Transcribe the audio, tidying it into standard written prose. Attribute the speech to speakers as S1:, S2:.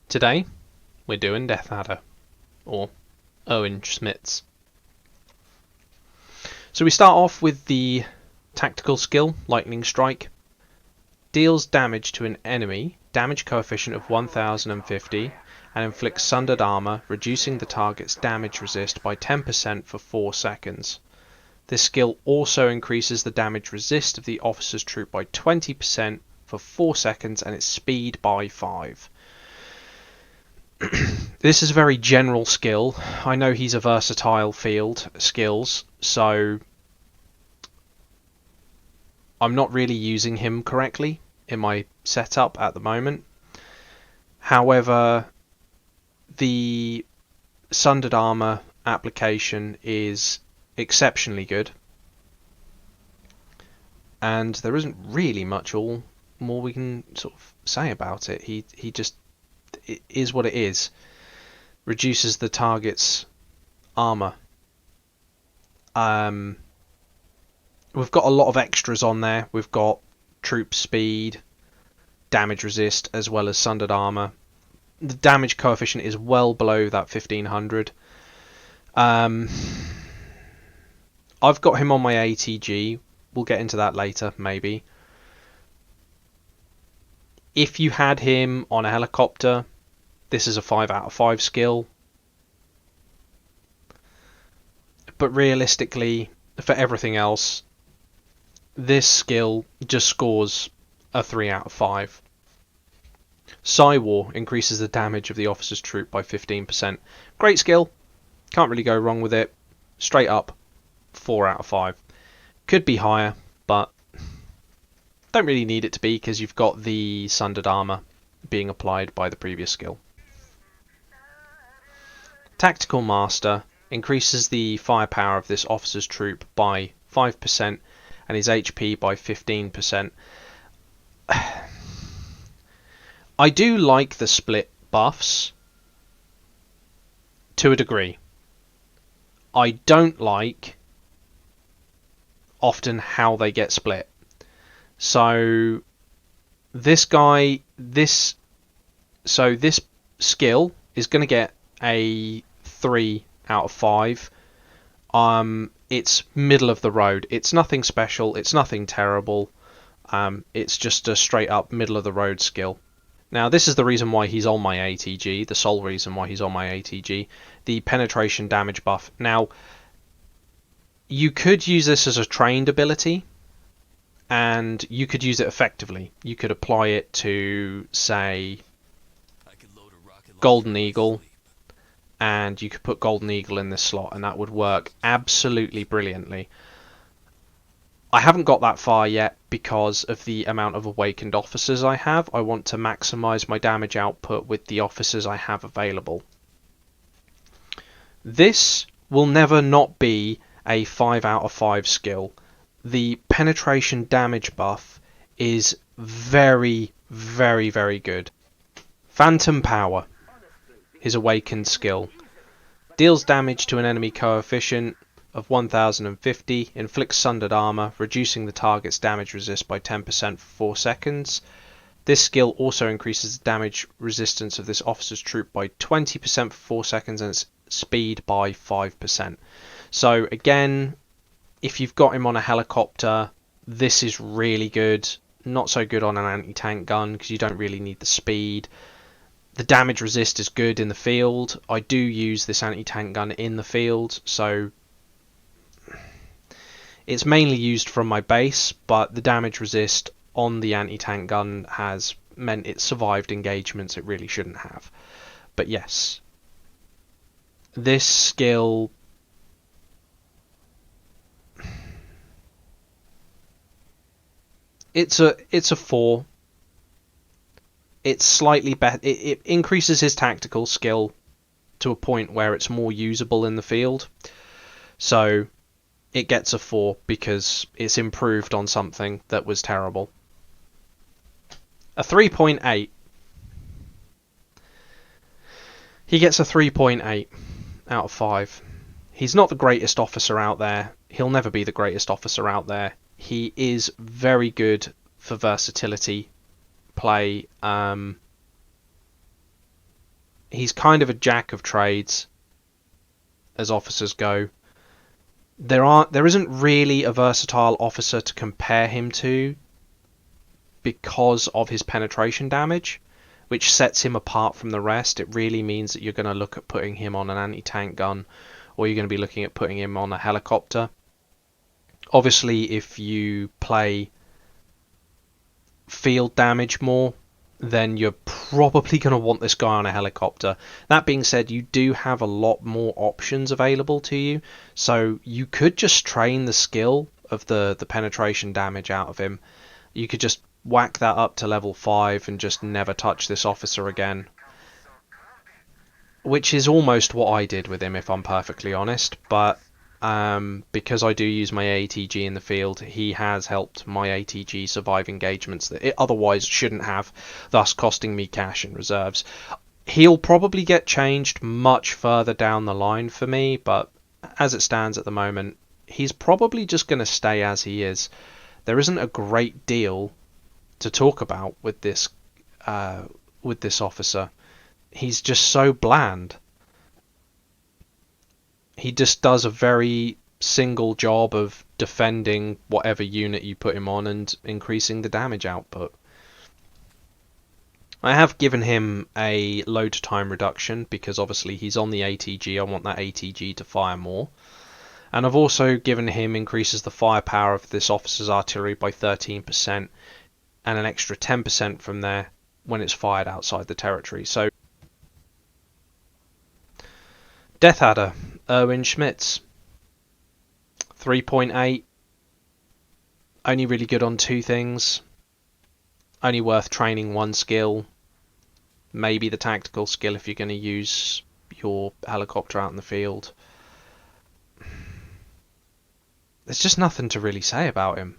S1: Today, we're doing Death Adder, or Erwin Schmitz. So we start off with the tactical skill, Lightning Strike. Deals damage to an enemy, damage coefficient of 1050, and inflicts sundered armor, reducing the target's damage resist by 10% for 4 seconds. This skill also increases the damage resist of the officer's troop by 20% for 4 seconds and its speed by 5. This is a very general skill. I know he's a versatile field skills, so I'm not really using him correctly in my setup at the moment. However, the sundered armor application is exceptionally good, and there isn't really much more we can sort of say about it. He just, it is what it is. Reduces the target's armor. We've got a lot of extras on there. We've got troop speed, damage resist, as well as sundered armor. The damage coefficient is well below that 1500. I've got him on my ATG. We'll get into that later, maybe. If you had him on a helicopter, this is a 5 out of 5 skill. But realistically, for everything else, this skill just scores a 3 out of 5. Psy-War increases the damage of the officer's troop by 15%. Great skill. Can't really go wrong with it. Straight up, 4 out of 5. Could be higher, but don't really need it to be because you've got the sundered armor being applied by the previous skill. Tactical Master increases the firepower of this officer's troop by 5% and his HP by 15%. I do like the split buffs to a degree. I don't like often how they get split. So this guy, this skill is going to get a 3 out of 5. It's middle of the road. It's nothing special. It's nothing terrible. It's just a straight up middle of the road skill. Now this is the reason why he's on my ATG. The sole reason why he's on my ATG. The penetration damage buff. Now you could use this as a trained ability, and you could use it effectively. You could apply it to, say, Golden Eagle, and you could put Golden Eagle in this slot, and that would work absolutely brilliantly. I haven't got that far yet because of the amount of awakened officers I have. I want to maximize my damage output with the officers I have available. This will never not be a 5 out of 5 skill. The penetration damage buff is very, very, very good. Phantom Power, his awakened skill. Deals damage to an enemy coefficient of 1050, inflicts sundered armor, reducing the target's damage resist by 10% for 4 seconds. This skill also increases the damage resistance of this officer's troop by 20% for 4 seconds and its speed by 5%. So again, if you've got him on a helicopter, this is really good. Not so good on an anti-tank gun because you don't really need the speed. The damage resist is good in the field. I do use this anti-tank gun in the field, so it's mainly used from my base, but the damage resist on the anti-tank gun has meant it survived engagements it really shouldn't have. But yes, this skill, it's a 4. It's slightly better. It increases his tactical skill to a point where it's more usable in the field. So it gets a 4 because it's improved on something that was terrible. A 3.8. He gets a 3.8 out of 5. He's not the greatest officer out there. He'll never be the greatest officer out there. He is very good for versatility play. He's kind of a jack of trades as officers go. There isn't really a versatile officer to compare him to because of his penetration damage, which sets him apart from the rest. It really means that you're going to look at putting him on an anti-tank gun, or you're going to be looking at putting him on a helicopter. Obviously, if you play field damage more, then you're probably going to want this guy on a helicopter. That being said, you do have a lot more options available to you, so you could just train the skill of the penetration damage out of him. You could just whack that up to level 5 and just never touch this officer again, which is almost what I did with him, if I'm perfectly honest. But because I do use my ATG in the field, he has helped my ATG survive engagements that it otherwise shouldn't have, thus costing me cash and reserves. He'll probably get changed much further down the line for me, but as it stands at the moment, he's probably just going to stay as he is. There isn't a great deal to talk about with this officer. He's just so bland. He just does a very single job of defending whatever unit you put him on and increasing the damage output. I have given him a load time reduction because obviously he's on the ATG. I want that ATG to fire more. And I've also given him increases the firepower of this officer's artillery by 13% and an extra 10% from there when it's fired outside the territory. So Death Adder, Erwin Schmitz, 3.8, only really good on 2 things, only worth training 1 skill, maybe the tactical skill if you're going to use your helicopter out in the field. There's just nothing to really say about him.